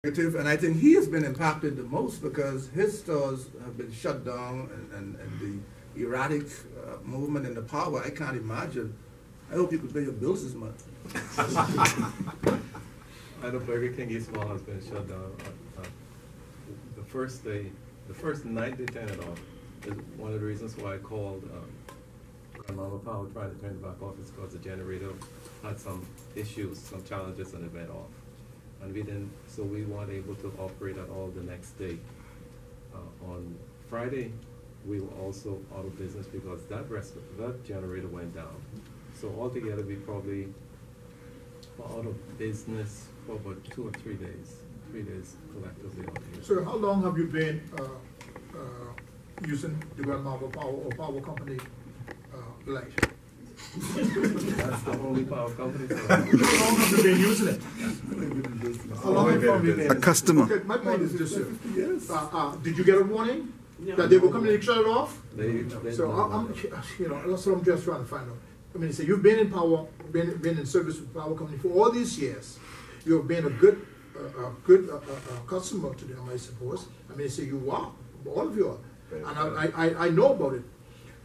Negative, and I think he has been impacted the most because his stores have been shut down, and the erratic movement in the power, I can't imagine. I hope you could pay your bills this month. I know Burger King East Mall has been shut down. The first day, the first night they turned it off is one of the reasons why I called Grand Bahama Power trying to turn it back off is because the generator had some issues, some challenges, and it went off. And we didn't, so we weren't able to operate at all the next day. On Friday, we were also out of business because that generator went down. So altogether, we probably were out of business for about 2 or 3 days. 3 days collectively out here. So how long have you been using the Grand Bahama Power or Power Company light? That's the only power company. So How long have you been using it? How long have you been A customer. Okay, my point is this, sir. Did you get a warning that they were coming to shut it off? they So that's what I'm just trying to find out. I mean, so you've been in power, been in service with Power Company for all these years. You've been a good customer to them, I suppose. I mean, so you are, all of you are, and I know about it.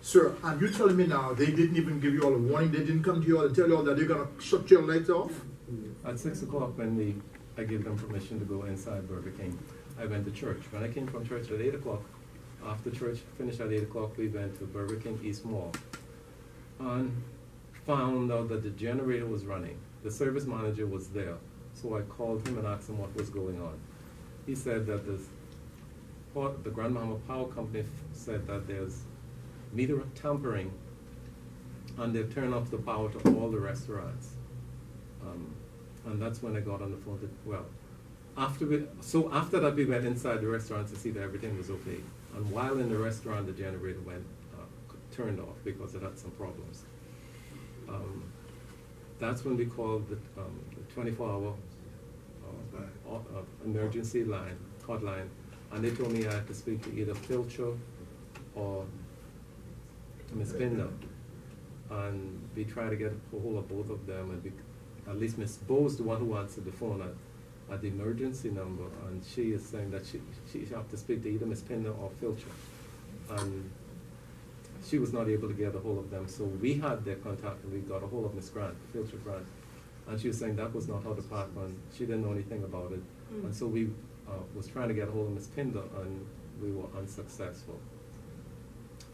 Sir, and you're telling me now they didn't even give you all a warning, they didn't come to you all and tell you all that they're going to shut your lights off? At 6 o'clock when I gave them permission to go inside Burger King, I went to church. When I came from church at 8 o'clock, after church finished at 8 o'clock, we went to Burger King East Mall and found out that the generator was running. The service manager was there, so I called him and asked him what was going on. He said that the Grand Bahama Power Company said that there's meter tampering, and they've turned off the power to all the restaurants. And that's when I got on the phone to, well, after that we went inside the restaurant to see that everything was okay. And while in the restaurant, the generator turned off because it had some problems. That's when we called the 24-hour emergency hotline, and they told me I had to speak to either Filcher or Miss Pinder, and we tried to get a hold of both of them, and at least Miss Bo's the one who answered the phone at the emergency number, and she is saying that she have to speak to either Miss Pinder or Filcher, and she was not able to get a hold of them, so we had their contact, and we got a hold of Miss Grant, Filcher Grant, and she was saying that was not how the part went. She didn't know anything about it, and so we was trying to get a hold of Miss Pinder, and we were unsuccessful.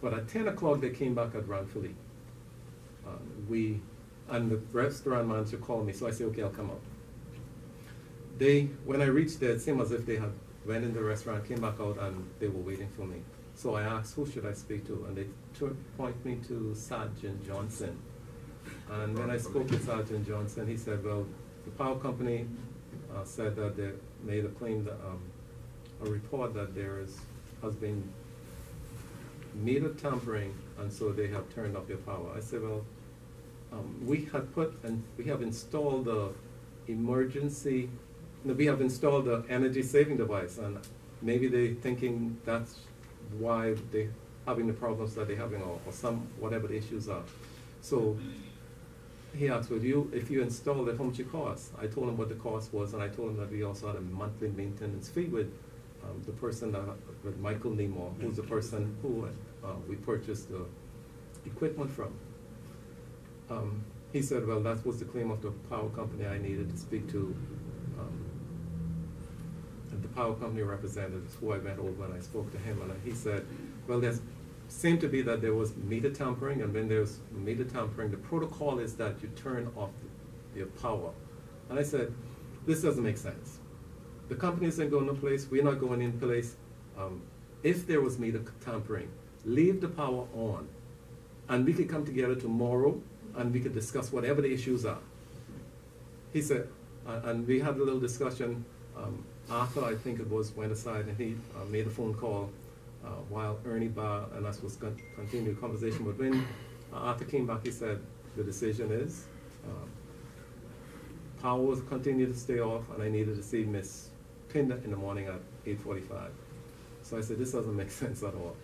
But at 10 o'clock, they came back at Ranfilly. And the restaurant manager called me, so I said, okay, I'll come up. When I reached there, it seemed as if they had went in the restaurant, came back out, and they were waiting for me. So I asked, who should I speak to? And they point me to Sergeant Johnson. And when I spoke with Sergeant Johnson, he said, well, the power company said that they made a claim, that, a report that has been meter tampering, and so they have turned off your power. I said, well, we have installed the energy saving device, and maybe they're thinking that's why they're having the problems that they're having, or whatever the issues are. So he asked, well, if you installed it, how much it cost? I told him what the cost was, and I told him that we also had a monthly maintenance fee with the person with Michael Nemore, who's the person who we purchased the equipment from. He said, well, that was the claim of the power company. I needed to speak to the power company representatives, who I went over and I spoke to him, and he said, well, there seemed to be that there was meter tampering, and when there's meter tampering, the protocol is that you turn off your power. And I said, this doesn't make sense. The company isn't going to place, we're not going in place. If there was meter tampering, leave the power on, and we could come together tomorrow and we could discuss whatever the issues are. He said, and we had a little discussion. Arthur, I think it was, went aside and he made a phone call while Ernie Barr and us was continuing the conversation. But when Arthur came back, he said, the decision is power will continue to stay off, and I needed to see Miss Pinder in the morning at 8:45. So I said, this doesn't make sense at all.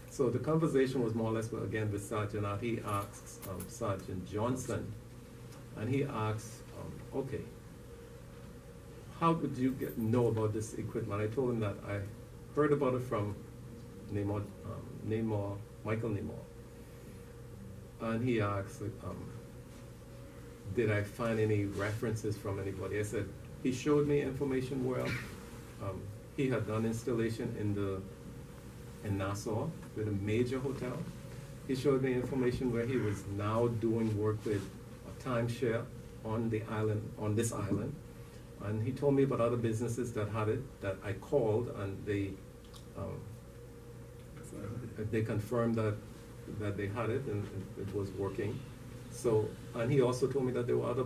So the conversation was more or less, again, with Sergeant Art. He asks Sergeant Johnson, and he asks, okay, how did you know about this equipment? I told him that I heard about it from Michael Namor. And he asked, did I find any references from anybody? I said, he showed me information where he had done installation in Nassau with a major hotel. He showed me information where he was now doing work with a timeshare on the island, on this island. And he told me about other businesses that had it, that I called, and they confirmed that they had it and it was working. So, and he also told me that there were other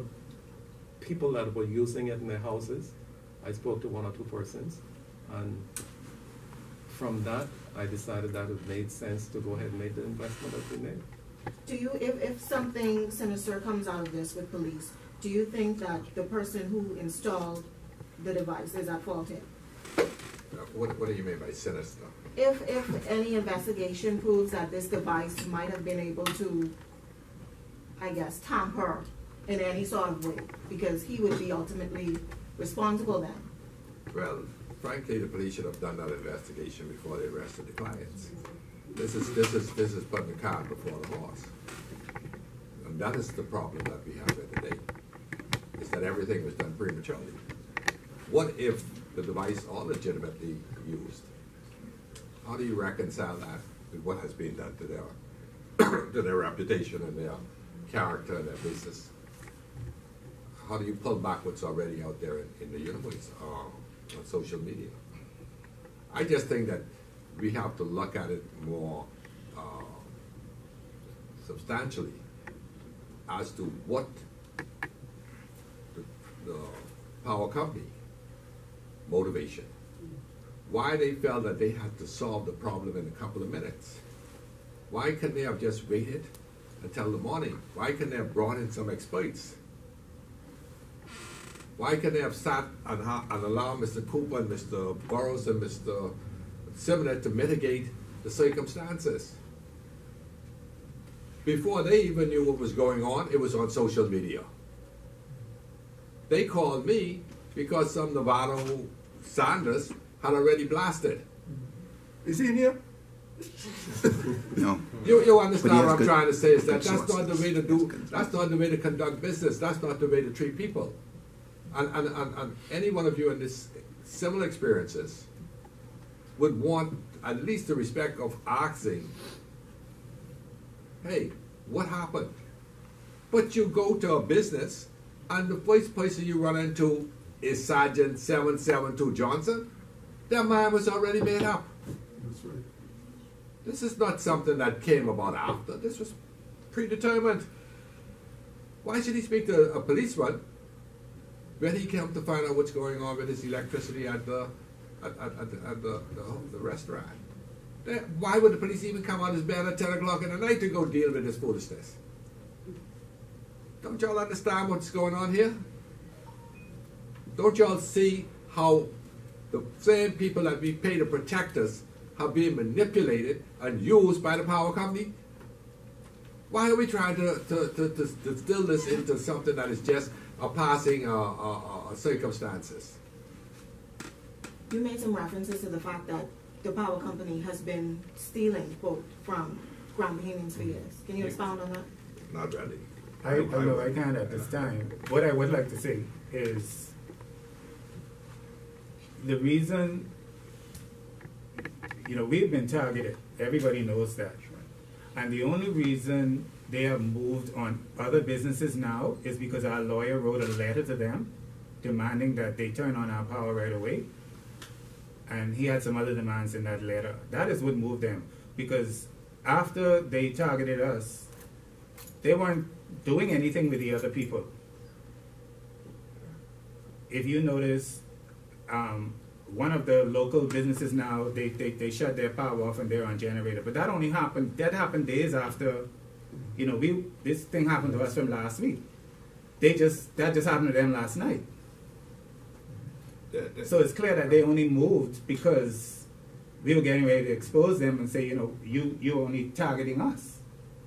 people that were using it in their houses. I spoke to one or two persons, and from that, I decided that it made sense to go ahead and make the investment that we made. Do you, if something sinister comes out of this with police, do you think that the person who installed the device is at fault here? What do you mean by sinister? If any investigation proves that this device might have been able to, I guess, tamper in any sort of way, because he would be ultimately responsible then. Well, frankly, the police should have done that investigation before they arrested the clients. This is putting the cart before the horse. And that is the problem that we have here today, is that everything was done prematurely. What if the device are legitimately used? How do you reconcile that with what has been done to their reputation and their character and their business? How do you pull back what's already out there in the universe on social media? I just think that we have to look at it more substantially as to what the power company motivation, why they felt that they had to solve the problem in a couple of minutes. Why couldn't they have just waited until the morning? Why couldn't they have brought in some experts? Why couldn't they have sat and allowed Mr. Cooper and Mr. Burroughs and Mr. Simonet to mitigate the circumstances? Before they even knew what was going on, it was on social media. They called me because some Nevada Sanders had already blasted. Is he in here? No. You understand what I'm good- trying to say is that good that's not the sources. way to do, that's not the way to conduct business, that's not the way to treat people. And any one of you in this similar experiences would want at least the respect of asking, hey, what happened? But you go to a business and the first person you run into is Sergeant 772 Johnson. That man was already made up. That's right. This is not something that came about after. This was predetermined. Why should he speak to a policeman when he came to find out what's going on with his electricity at the restaurant? Why would the police even come out his bed at 10 o'clock in the night to go deal with this foolishness? Don't y'all understand what's going on here? Don't y'all see how the same people that we pay to protect us are being manipulated and used by the power company? Why are we trying to distill this into something that is just a passing circumstances? You made some references to the fact that the power company has been stealing, quote, from Grand Bahamians for years. Can you expound on that? Not really. I can't at this time. What I would like to say is the reason, we've been targeted. Everybody knows that. And the only reason they have moved on other businesses now is because our lawyer wrote a letter to them demanding that they turn on our power right away. And he had some other demands in that letter. That is what moved them. Because after they targeted us, they weren't doing anything with the other people. If you notice, one of the local businesses now, they shut their power off and they're on generator. But that happened days after, this thing happened to us from last week. That just happened to them last night. So it's clear that they only moved because we were getting ready to expose them and say, you're only targeting us.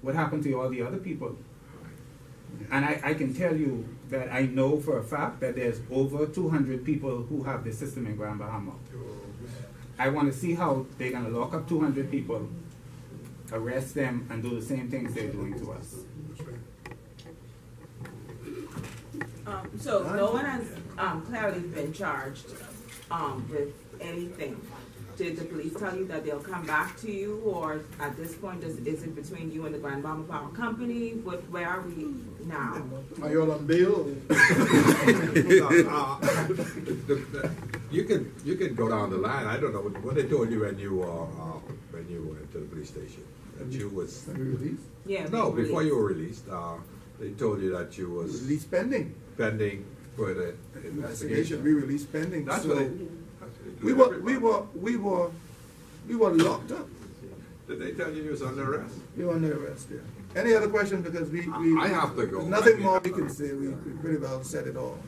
What happened to all the other people? And I can tell you that I know for a fact that there's over 200 people who have this system in Grand Bahama. I want to see how they're going to lock up 200 people, arrest them, and do the same things they're doing to us. So no one has clearly been charged with anything. Did the police tell you that they'll come back to you, or at this point is it between you and the Grand Bahama Power Company? Where are we now? Are you all on bail? You can go down the line. I don't know what they told you when you went to the police station that you was Released? Yeah. no being before you released. were released. They told you that you was Release pending. pending for the investigation. We released pending. That's So what they. we were locked up. Did they tell you was under arrest? We were under arrest, yeah. Any other questions? Because we I have to go. there's nothing I mean, more we can say. We pretty well said it all.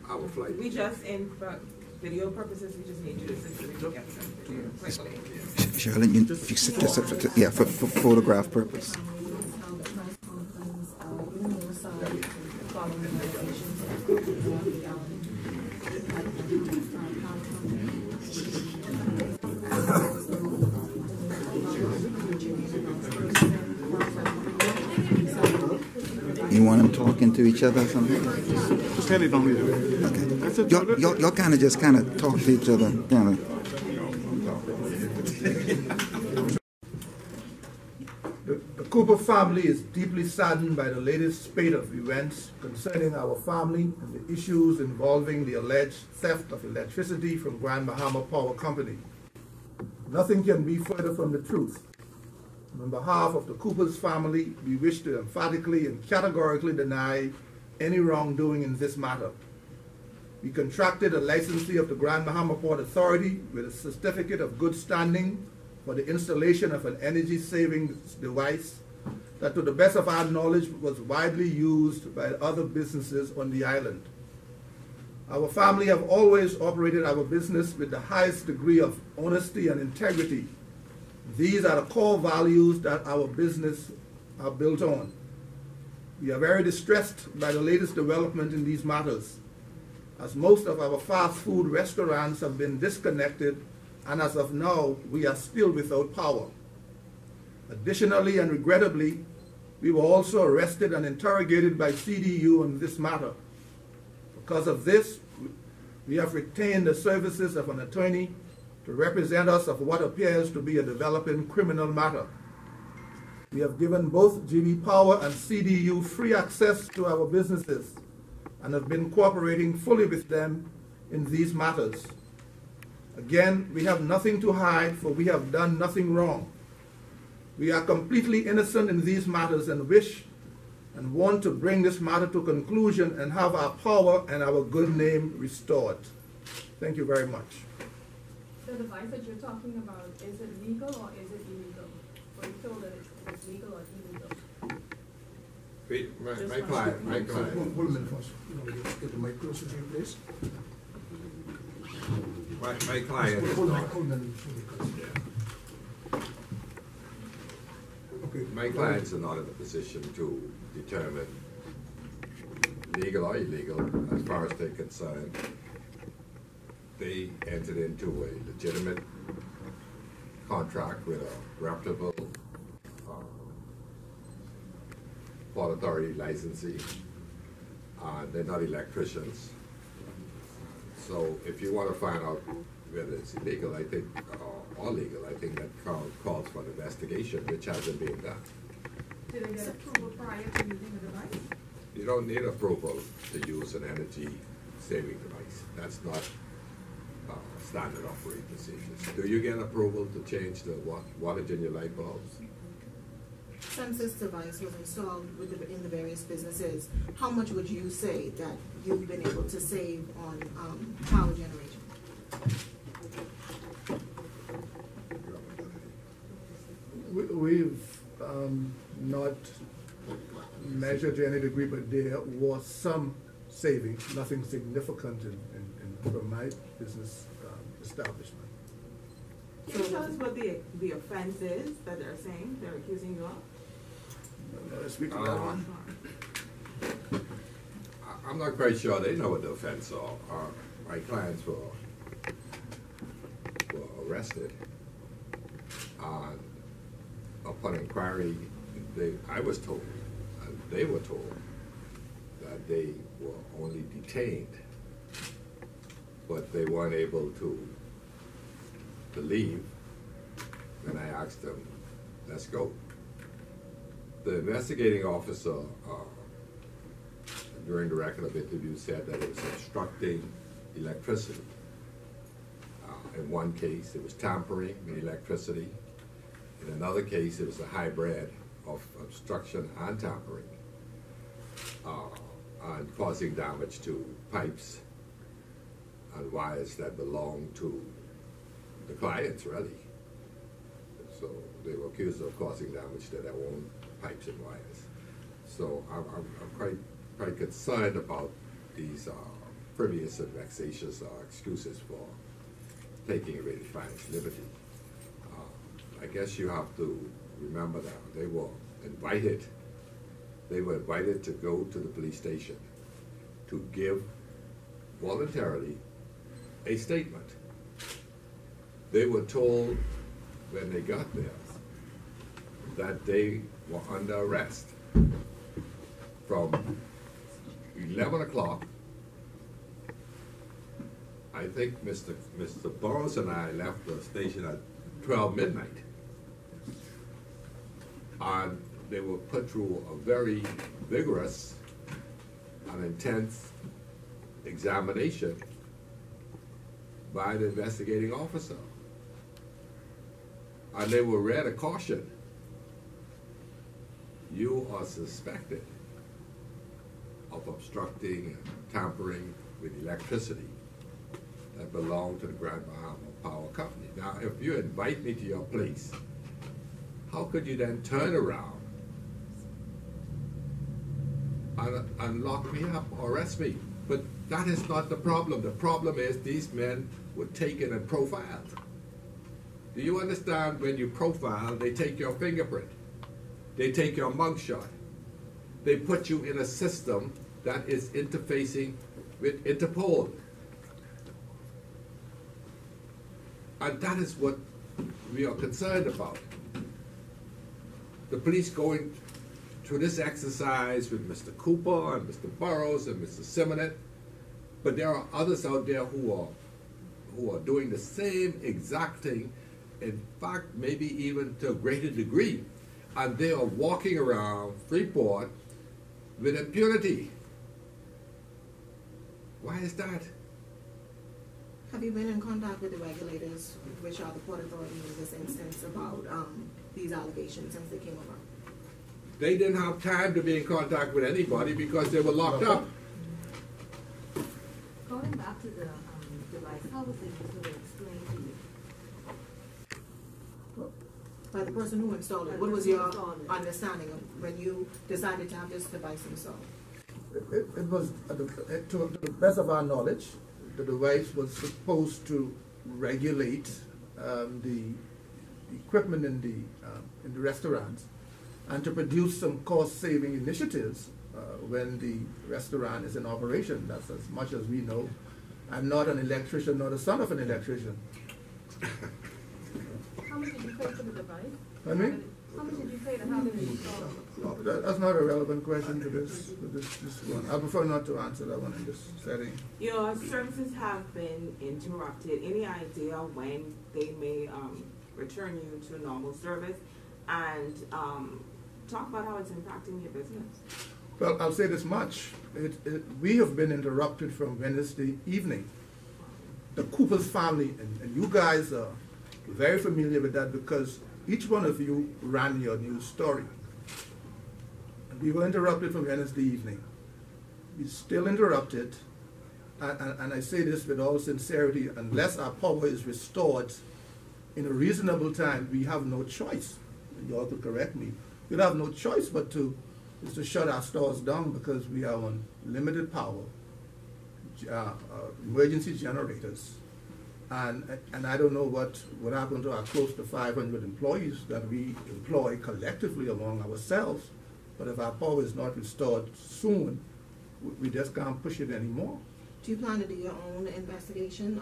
Our flight. We just, for video purposes, we just need you to sit and get some video quickly. Shirley, you sit this up, yeah, for photograph purpose. You want them talking to each other or something? Just hand it on me. Okay. Y'all kind of just talk to each other, kind of. The Cooper family is deeply saddened by the latest spate of events concerning our family and the issues involving the alleged theft of electricity from Grand Bahama Power Company. Nothing can be further from the truth. On behalf of the Cooper's family, we wish to emphatically and categorically deny any wrongdoing in this matter. We contracted a licensee of the Grand Bahama Port Authority with a certificate of good standing for the installation of an energy savings device that, to the best of our knowledge, was widely used by other businesses on the island. Our family have always operated our business with the highest degree of honesty and integrity. These are the core values that our business are built on. We are very distressed by the latest development in these matters, as most of our fast food restaurants have been disconnected, and as of now, we are still without power. Additionally and regrettably, we were also arrested and interrogated by CDU on this matter. Because of this, we have retained the services of an attorney to represent us of what appears to be a developing criminal matter. We have given both GB Power and CDU free access to our businesses and have been cooperating fully with them in these matters. Again, we have nothing to hide, for we have done nothing wrong. We are completely innocent in these matters and wish and want to bring this matter to conclusion and have our power and our good name restored. Thank you very much. The device that you're talking about, is it legal or is it illegal? Were you told that it's legal or illegal? Wait, my client. Hold a minute first. Get the mic closer to you, please. My client is Hold not. on. Okay. My clients are not in a position to determine legal or illegal as far as they're concerned. They entered into a legitimate contract with a reputable Port Authority licensee. They're not electricians. So if you want to find out whether it's illegal, I think, or legal, I think that calls for an investigation, which hasn't been done. Did they get approval prior to using the device? You don't need approval to use an energy saving device. That's not standard operating procedures. Do you get approval to change the wattage in your light bulbs? Since this device was installed in the various businesses, how much would you say that you've been able to save on power generation? We've not measured to any degree, but there was some savings, nothing significant from my business establishment. Can you tell us what the offense is that they're saying, they're accusing you of? Let's speak to that one. I'm not quite sure they know what the offense are. My clients were arrested. Upon inquiry, I was told, and they were told, that they were only detained, but they weren't able to leave. And I asked them, let's go. The investigating officer, during the record of interview, said that it was obstructing electricity. In one case, it was tampering with electricity. In another case, it was a hybrid of obstruction and tampering, and causing damage to pipes and wires that belong to the clients, really. So they were accused of causing damage to their own pipes and wires. So I'm quite concerned about these frivolous and vexatious excuses for taking away the client's liberty. I guess you have to remember that they were invited to go to the police station to give voluntarily a statement. They were told when they got there that they were under arrest from 11 o'clock. I think Mr. Burroughs and I left the station at 12 midnight. And they were put through a very vigorous and intense examination by the investigating officer. And they were read a caution. You are suspected of obstructing and tampering with electricity that belong to the Grand Bahama Power Company. Now, if you invite me to your place, how could you then turn around and lock me up or arrest me? But that is not the problem. The problem is these men were taken and profiled. Do you understand, when you profile, they take your fingerprint, they take your mugshot, they put you in a system that is interfacing with Interpol. And that is what we are concerned about. The police going through this exercise with Mr. Cooper and Mr. Burroughs and Mr. Simonet, but there are others out there who are doing the same exact thing, in fact, maybe even to a greater degree, and they are walking around Freeport with impunity. Why is that? Have you been in contact with the regulators, which are the Port Authority in this instance, about these allegations since they came about? They didn't have time to be in contact with anybody because they were locked up. Going back to the device, how was it sort of explained to you? By the person who installed it. What was your understanding of when you decided to have this device installed? It was, to the best of our knowledge, the device was supposed to regulate the equipment in the restaurants and to produce some cost-saving initiatives when the restaurant is in operation. That's as much as we know. I'm not an electrician, nor the son of an electrician. How much did you pay for the device? Pardon me? How much did you pay to have it installed? That's not a relevant question to this one. I prefer not to answer that one in this setting. Your services have been interrupted. Any idea when they may return you to normal service? And talk about how it's impacting your business. Well, I'll say this much. We have been interrupted from Wednesday evening. The Cooper's family, and you guys are very familiar with that because each one of you ran your news story. And we were interrupted from Wednesday evening. We're still interrupted. And I say this with all sincerity, unless our power is restored in a reasonable time, we have no choice. You all could correct me. We'll have no choice but to shut our stores down because we are on limited power, emergency generators. And I don't know what happened to our close to 500 employees that we employ collectively among ourselves. But if our power is not restored soon, we just can't push it anymore. Do you plan to do your own investigation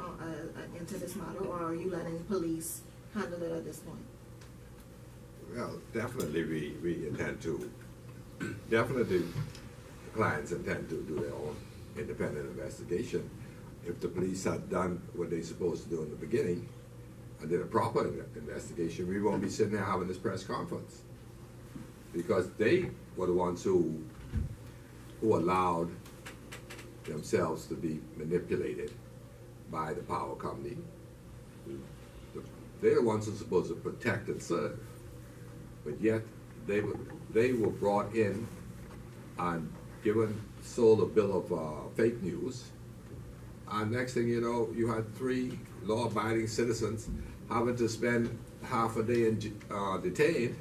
into this matter, or are you letting police handle it at this point? Well, definitely we intend to, definitely the clients intend to do their own independent investigation. If the police had done what they're supposed to do in the beginning and did a proper investigation, we won't be sitting there having this press conference. Because they were the ones who allowed themselves to be manipulated by the power company. They're the ones who are supposed to protect and serve. But yet they were brought in and sold a bill of fake news. And next thing you know, you had 3 law-abiding citizens having to spend half a day detained.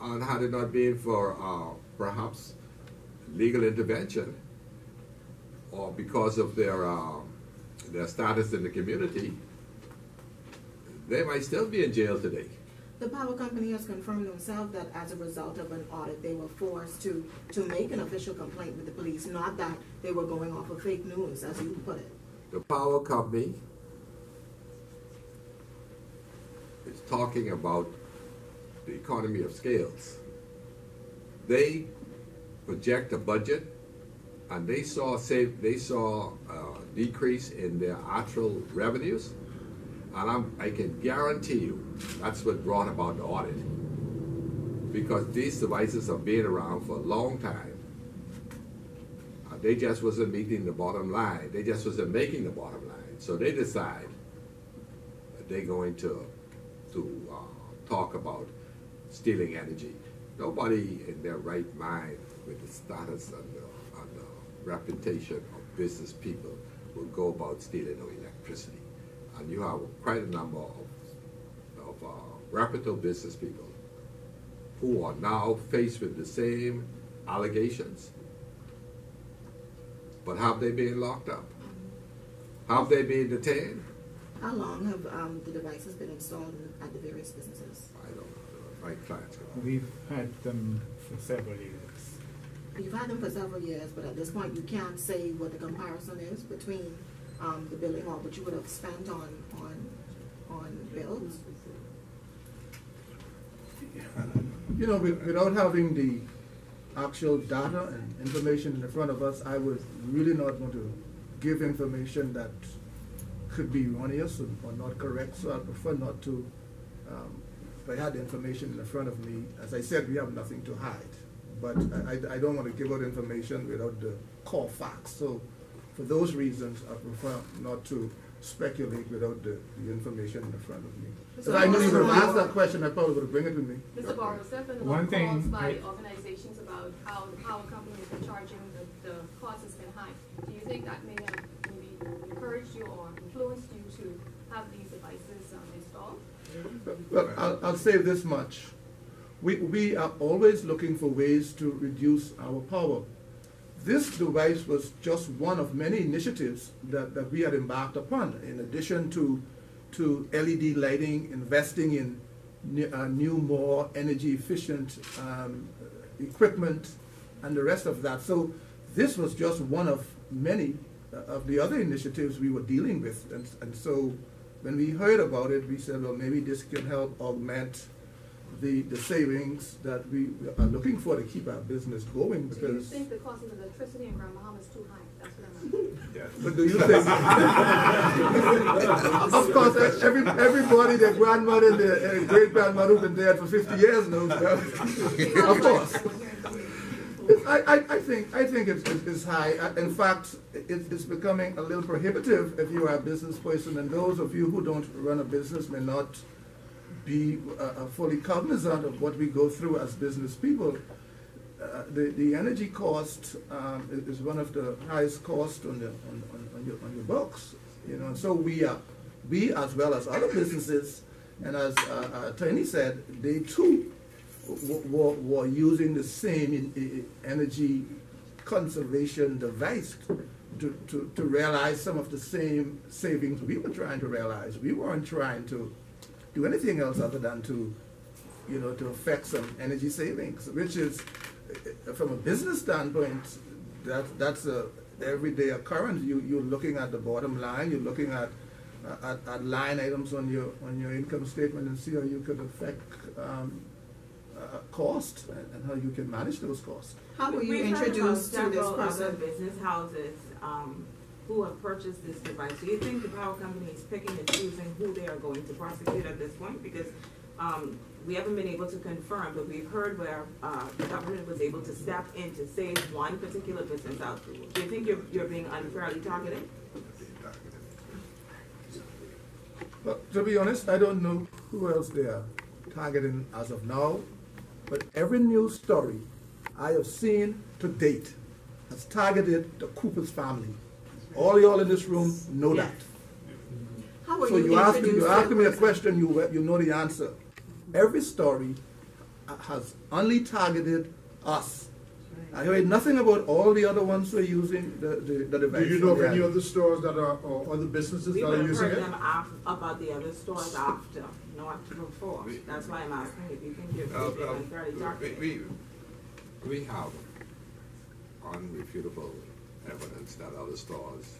And had it not been for perhaps legal intervention, or because of their status in the community, they might still be in jail today. The power company has confirmed themselves that as a result of an audit, they were forced to make an official complaint with the police, not that they were going off of fake news, as you put it. The power company is talking about the economy of scales. They project a budget, and they saw a decrease in their actual revenues, and I can guarantee you that's what brought about the audit, because these devices have been around for a long time. They just wasn't meeting the bottom line. They just wasn't making the bottom line. So they decide that they're going to talk about stealing energy. Nobody in their right mind with the status and the reputation of business people will go about stealing no electricity. And you have quite a number of reputable business people who are now faced with the same allegations. But have they been locked up? Have they been detained? How long have the devices been installed at the various businesses? I don't know. My clients can. We've had them for several years. You've had them for several years, but at this point you can't say what the comparison is between the billing or what you would have spent on bills. You know, without having the actual data and information in front of us, I would really not want to give information that could be erroneous or not correct, so I prefer not to. If I had the information in front of me, as I said, we have nothing to hide, but I don't want to give out information without the core facts. So for those reasons, I prefer not to speculate without the information in front of me. If I knew you would have asked that question, I probably would have bring it with me. Mr. Barros, there have been a lot of calls by organizations about how the power company has been charging the cost has been high. Do you think that may have maybe encouraged you or influenced you to have these devices installed? Well, I'll say this much. We are always looking for ways to reduce our power. This device was just one of many initiatives that we had embarked upon, in addition to LED lighting, investing in new, more energy efficient equipment, and the rest of that. So this was just one of many of the other initiatives we were dealing with. And so when we heard about it, we said, well, maybe this can help augment the savings that we are looking for to keep our business going. Because do you think the cost of electricity in Grand Bahama is too high? That's what I'm asking. Yes. But do you think? Of course, everybody, their grandmother, their great grandmother who's been dead for 50 years knows that. Of course. I think it's high. In fact, it's becoming a little prohibitive if you are a business person, and those of you who don't run a business may not be fully cognizant of what we go through as business people. The energy cost is one of the highest costs on your books, you know. And so we as well as other businesses, and as Attorney said, they too were using the same energy conservation device to realize some of the same savings we were trying to realize. We weren't trying to do anything else other than to affect some energy savings, which is from a business standpoint, that's a everyday occurrence. You're looking at the bottom line. You're looking at line items on your income statement and see how you could affect cost and how you can manage those costs. How were you We've introduced to heard this about several other person? business houses who have purchased this device. Do you think the power company is picking and choosing who they are going to prosecute at this point? Because we haven't been able to confirm, but we've heard where the government was able to step in to save one particular business out. Do you think you're being unfairly targeted? Well, to be honest, I don't know who else they are targeting as of now, but every news story I have seen to date has targeted the Cooper's family. All y'all in this room know Yes. that. How were So you you're introduced asking me a to question, you know the answer. Every story has only targeted us. I heard nothing about all the other ones who are using the device. Do you know of any other stores that are, or other businesses We that would are have using heard it? them about the other stores after, not before. That's why I'm asking if you think you're being unfairly targeted. We have unrefutable evidence that other stores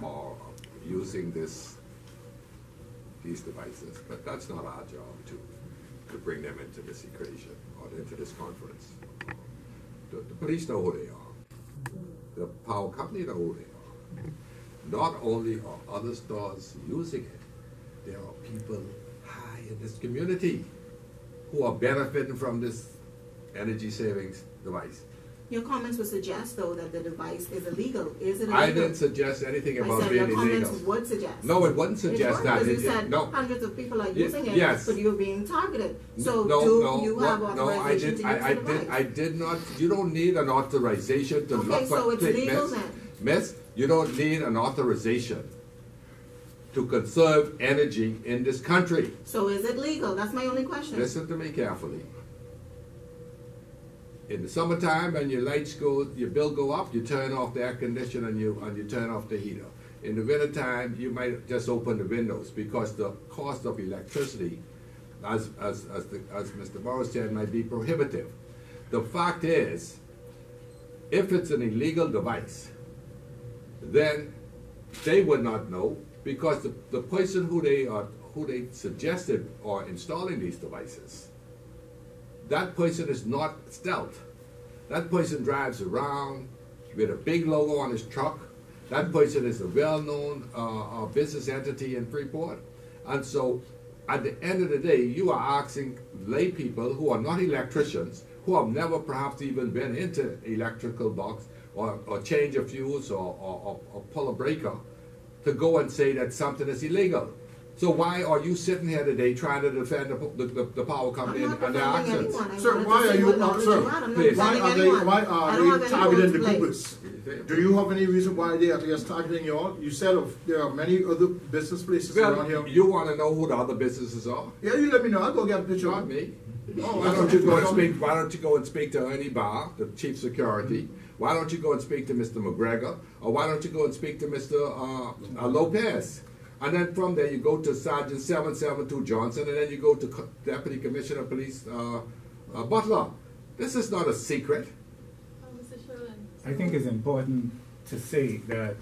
are using these devices, but that's not our job to bring them into this equation or into this conference. The police know who they are. The power company know who they are. Not only are other stores using it, there are people high in this community who are benefiting from this energy savings device. Your comments would suggest, though, that the device is illegal. Is it illegal? I didn't suggest anything I about said being your comments illegal. would suggest. No, it wouldn't suggest that. Because you said No. hundreds of people are using it, yes. but you're being targeted. So No, you have no, authorization to use the device? I did not. You don't need an authorization to Okay, look so for it's legal then? Miss, you don't need an authorization to conserve energy in this country. So is it legal? That's my only question. Listen to me carefully. In the summertime, when your lights go, your bill go up, you turn off the air conditioner and you turn off the heater. In the wintertime, you might just open the windows because the cost of electricity, as Mr. Morris said, might be prohibitive. The fact is, if it's an illegal device, then they would not know because the person who they suggested are installing these devices, that person is not stealth. That person drives around with a big logo on his truck. That person is a well-known business entity in Freeport. And so at the end of the day, you are asking lay people who are not electricians, who have never perhaps even been into electrical box or change a fuse or pull a breaker, to go and say that something is illegal. So why are you sitting here today trying to defend the power company and their actions? Sir, why are you, Please. why are they targeting the Coopers? Do you have any reason why they are just targeting you all? You said there are many other business places around here. You want to know who the other businesses are? Yeah, you let me know. I'll go get a picture. Not me. Oh, Why don't you go and speak? Why don't you go and speak to Ernie Barr, the chief security? Why don't you go and speak to Mr. McGregor? Or why don't you go and speak to Mr. Lopez? And then from there you go to Sergeant 772 Johnson, and then you go to Deputy Commissioner of Police Butler. This is not a secret. I think it's important to say that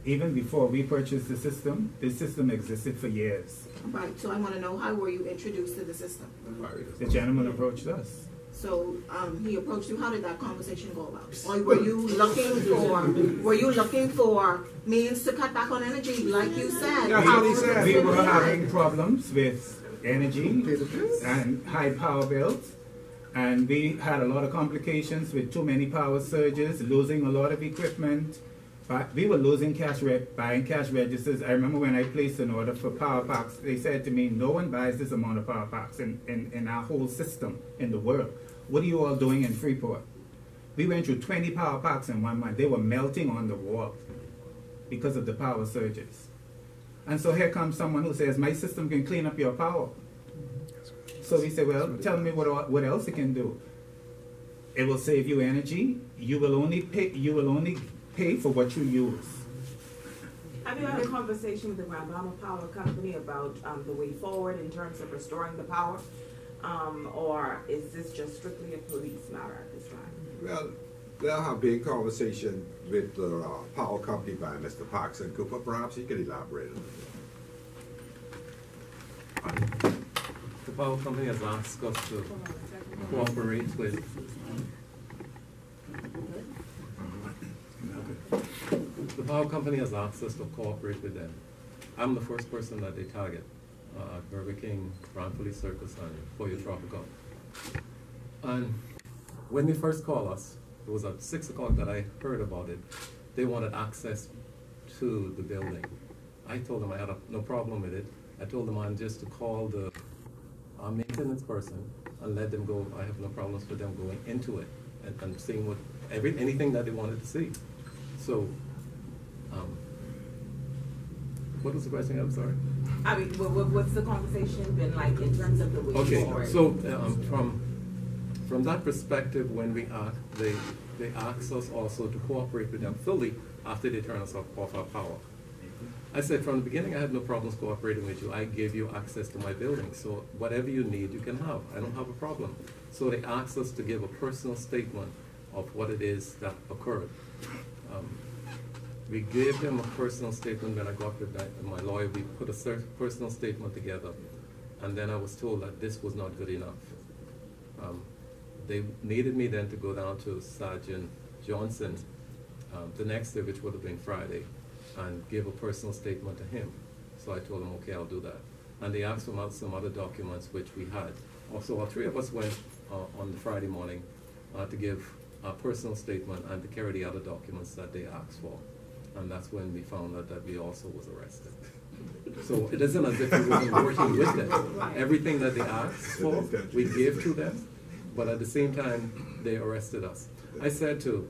even before we purchased the system existed for years. Right, so I want to know, how were you introduced to the system? The gentleman approached us. So he approached you. How did that conversation go about? Or were you looking for means to cut back on energy, like you said? That's what he said. We were having problems with energy and high power bills, and we had a lot of complications with too many power surges, losing a lot of equipment. But we were losing buying cash registers. I remember when I placed an order for power packs, they said to me, no one buys this amount of power packs in our whole system in the world. What are you all doing in Freeport? We went through 20 power packs in 1 month. They were melting on the wall because of the power surges. And so here comes someone who says, my system can clean up your power. So we say, well, tell me what else it can do. It will save you energy. You will only pay for what you use. Have you had a conversation with the Grand Bahama Power Company about the way forward in terms of restoring the power? Or is this just strictly a police matter at this time? Well, there have been conversation with the power company by Mr. Parks and Cooper. Perhaps he could elaborate on it. The power company has asked us to cooperate with the power company has asked us to cooperate with them. I'm the first person that they target at Burger King, Grand Police Circus, and Pollo Tropical. And when they first called us, it was at 6 o'clock that I heard about it. They wanted access to the building. I told them I had no problem with it. I told them I'm just to call the maintenance person and let them go. I have no problems with them going into it and seeing anything that they wanted to see. So, what was the question? I'm sorry. I mean, what's the conversation been like in terms of the way forward? Okay, so from that perspective, when we asked, they asked us also to cooperate with them fully after they turn us off our power. I said from the beginning I had no problems cooperating with you. I gave you access to my building, so whatever you need you can have. I don't have a problem. So they asked us to give a personal statement of what it is that occurred. We gave them a personal statement when I got with my lawyer. We put a personal statement together, and then I was told that this was not good enough. They needed me then to go down to Sergeant Johnson the next day, which would have been Friday, and give a personal statement to him. So I told them, okay, I'll do that. And they asked for some other documents, which we had. Also, all three of us went on the Friday morning to give a personal statement and to carry the other documents that they asked for. And that's when we found out that we also was arrested. So it isn't as if we wasn't working with them. Everything that they asked for, we gave to them, but at the same time, they arrested us. I said to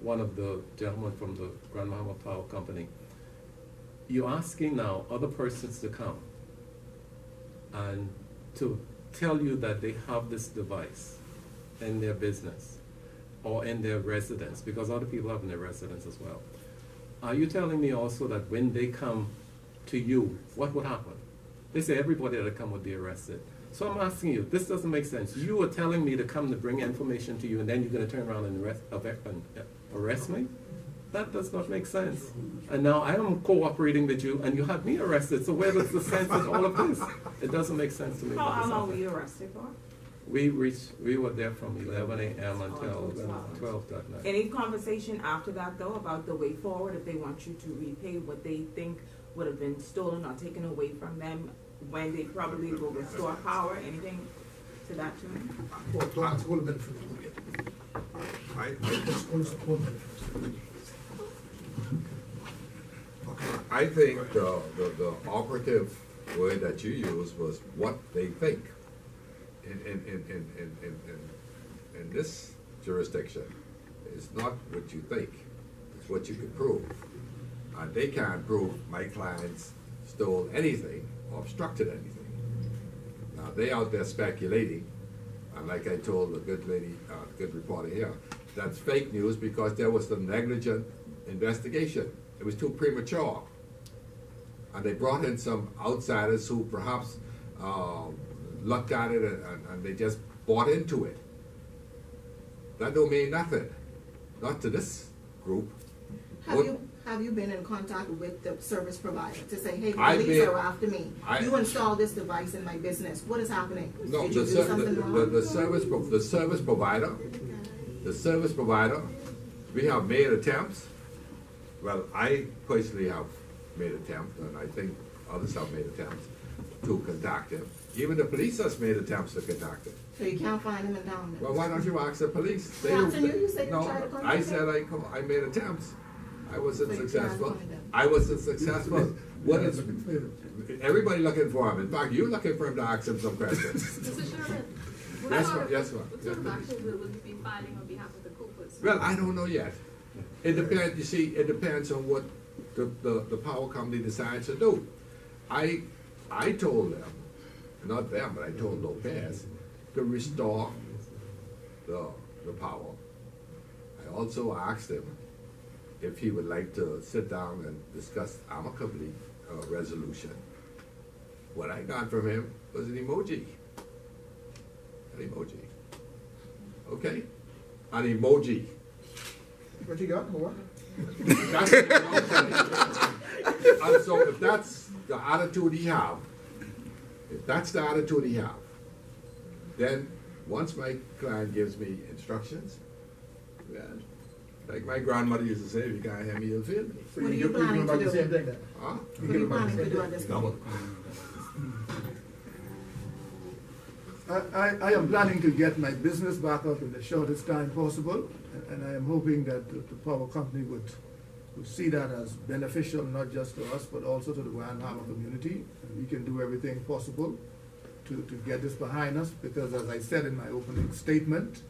one of the gentlemen from the Grand Bahama Power Company, you're asking now other persons to come and to tell you that they have this device in their business or in their residence, because other people have in their residence as well. Are you telling me also that when they come to you, what would happen? They say everybody that come would be arrested. So I'm asking you, this doesn't make sense. You are telling me to come to bring information to you, and then you're going to turn around and arrest me? That does not make sense. And now I am cooperating with you, and you have me arrested. So where does the sense in all of this? It doesn't make sense to me. How long were you arrested for? We were there from 11 a.m. until 12 that night. Any conversation after that, though, about the way forward, if they want you to repay what they think would have been stolen or taken away from them, when they probably will restore power, anything to that tune? I think the operative word that you used was what they think. In this jurisdiction, it's not what you think, it's what you can prove. And they can't prove my clients stole anything or obstructed anything. Now, they out there speculating, and like I told the good lady, good reporter here, that's fake news because there was a negligent investigation. It was too premature. And they brought in some outsiders who perhaps looked at it and they just bought into it. That don't mean nothing. Not to this group. Have you been in contact with the service provider to say, hey, the police are after me. You installed this device in my business. What is happening? No, Did you do something wrong? the service provider, we have made attempts. Well, I personally have made attempts, and I think others have made attempts to contact him. Even the police has made attempts to contact him. So you can't find him in town? Well, why don't you ask the police? You said you tried to contact I said him? I made attempts. I wasn't So you successful. can't find him? I wasn't successful. What is everybody looking for him? In fact, you're looking for him to ask him some questions. Mr. Sherman, Yes, ma'am. Yes, ma'am. what sort of actions will you be filing on behalf of the Coopers? Well, I don't know yet. It depends. You see, it depends on what the power company decides to do. I told them, not them, but I told Lopez to restore the power. I also asked him if he would like to sit down and discuss amicably a resolution. What I got from him was an emoji. An emoji. Okay? An emoji. What you got? What? That's what I'm telling you. And so if that's the attitude he have, then once my client gives me instructions, well, like my grandmother used to say, if you can't hear me, you'll feel me. So What are you you're planning about to the do? same thing then? Huh? What are you planning to do at this point? I am planning to get my business back up in the shortest time possible, and I am hoping that the power company would see that as beneficial, not just to us, but also to the Grand Bahama community. And we can do everything possible to get this behind us, because as I said in my opening statement,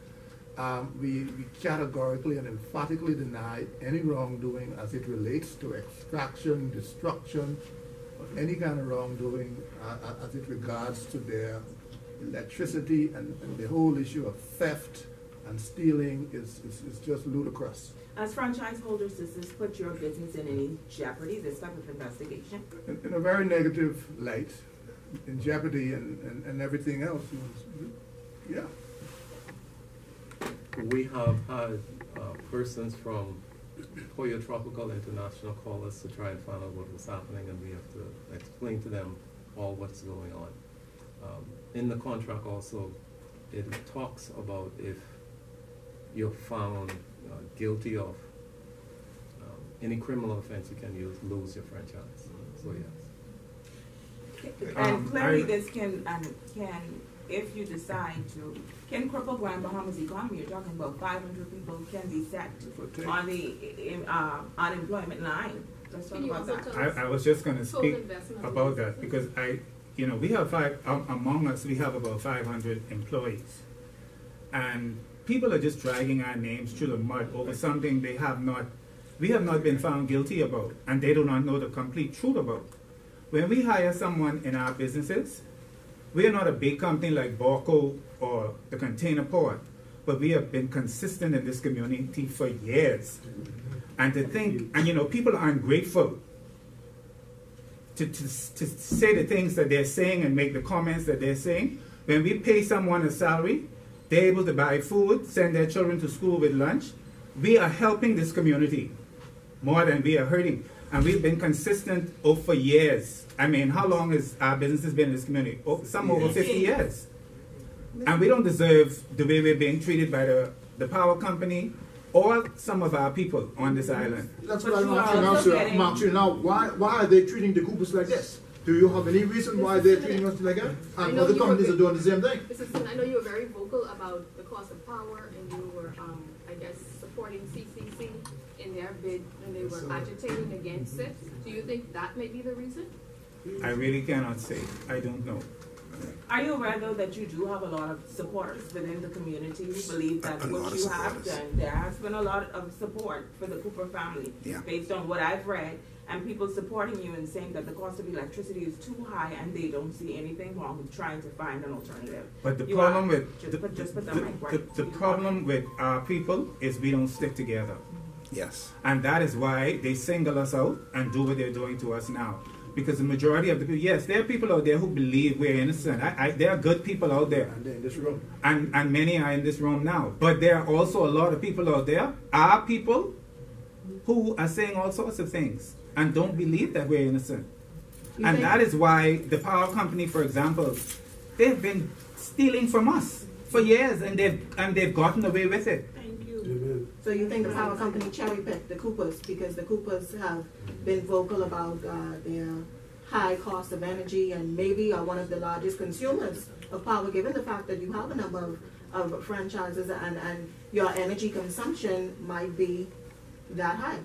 we categorically and emphatically deny any wrongdoing as it relates to extraction, destruction, or any kind of wrongdoing as it regards to their electricity, and the whole issue of theft and stealing is just ludicrous. As franchise holders, does this put your business in any jeopardy, this type of investigation? In a very negative light, in jeopardy and everything else. Yeah. We have had persons from Hoya Tropical International call us to try and find out what was happening, and we have to explain to them all what's going on. In the contract also, it talks about if you're found guilty of any criminal offense, you can lose your franchise. So yes. And clearly this can, if you decide to, can cripple Grand Bahama's economy. You're talking about 500 people can be set on the unemployment line. Let's talk about that. I was just going to speak about that, because we have among us, we have about 500 employees. And people are just dragging our names through the mud over something we have not been found guilty about, and they do not know the complete truth about. When we hire someone in our businesses, we are not a big company like Borco or the Container Port, but we have been consistent in this community for years. And to think, and people are ungrateful to say the things that they're saying and make the comments that they're saying. When we pay someone a salary, they're able to buy food, send their children to school with lunch. We are helping this community more than we are hurting. And we've been consistent for years. I mean, how long has our business been in this community? Some over 50 years. And we don't deserve the way we're being treated by the power company or some of our people on this island. That's what I'm asking now, sir. I'm asking now, why are they treating the Coopers like this? Do you have any reason why they're treating us like that? And other companies are doing the same thing. I know you were very vocal about the cost of power, and you were, I guess, supporting CCC in their bid, and they were agitating against it. Do you think that may be the reason? I really cannot say. I don't know. Are you aware, though, that you do have a lot of supporters within the community who believe that what you have done, there has been a lot of support for the Cooper family, based on what I've read, and people supporting you and saying that the cost of electricity is too high and they don't see anything wrong with trying to find an alternative. But the problem with our people is we don't stick together. Yes. And that is why they single us out and do what they're doing to us now. Because the majority of the people, yes, there are people out there who believe we're innocent. There are good people out there. And they're in this room. And many are in this room now. But there are also a lot of people out there, our people, who are saying all sorts of things and don't believe that we're innocent. And that is why the power company, for example, they've been stealing from us for years, and they've gotten away with it. Thank you. So you think the power company cherry-picked the Coopers because the Coopers have been vocal about their high cost of energy and maybe are one of the largest consumers of power, given the fact that you have a number of franchises and your energy consumption might be that high?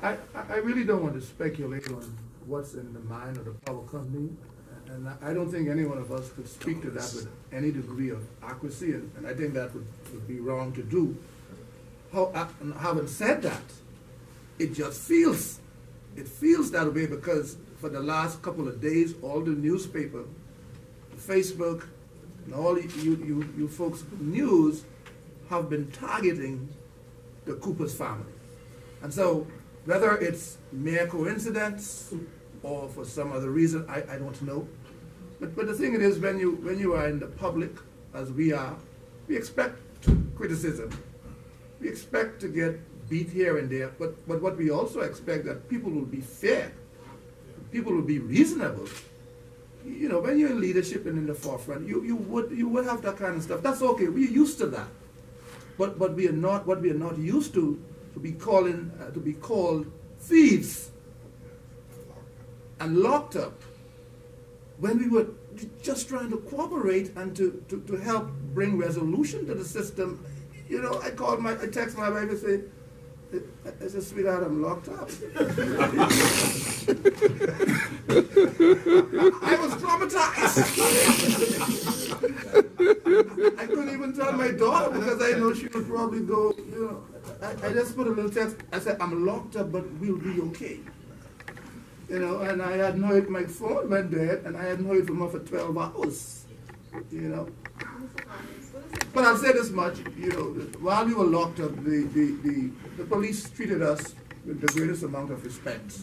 I really don't want to speculate on what's in the mind of the power company, and I don't think any one of us could speak to that with any degree of accuracy, and I think that would be wrong to do. Having said that, it just feels that way, because for the last couple of days, all the newspaper, Facebook, and all you folks' news have been targeting the Cooper's family. And so, whether it's mere coincidence or for some other reason, I don't know. But the thing it is, when you are in the public, as we are, we expect criticism. We expect to get beat here and there, but what we also expect that people will be fair. People will be reasonable. You know, when you're in leadership and in the forefront, you would have that kind of stuff. That's okay. We're used to that. But we are not used to be called thieves and locked up when we were just trying to cooperate and to help bring resolution to the system. You know, I text my wife and say, I said, sweetheart, I'm locked up. I was traumatized. I couldn't even tell my daughter because I know she would probably go, you know. I just put a little text. I said, I'm locked up, but we'll be okay. You know, and I hadn't heard, my phone went dead, and I hadn't heard from her for 12 hours. You know. But I'll say this much, you know, while we were locked up, the police treated us with the greatest amount of respect.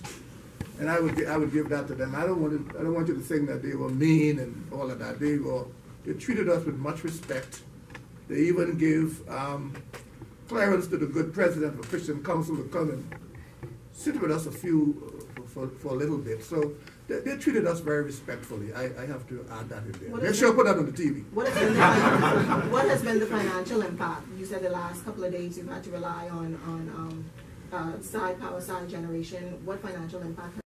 And I would give that to them. I don't want you to think that they were mean and all of that. They treated us with much respect. They even gave clearance to the good president of Christian Council to come and sit with us for a little bit. So they treated us very respectfully. I have to add that in there. Make sure I put that on the TV. What has been the financial impact? You said the last couple of days you've had to rely on side power, side generation. What financial impact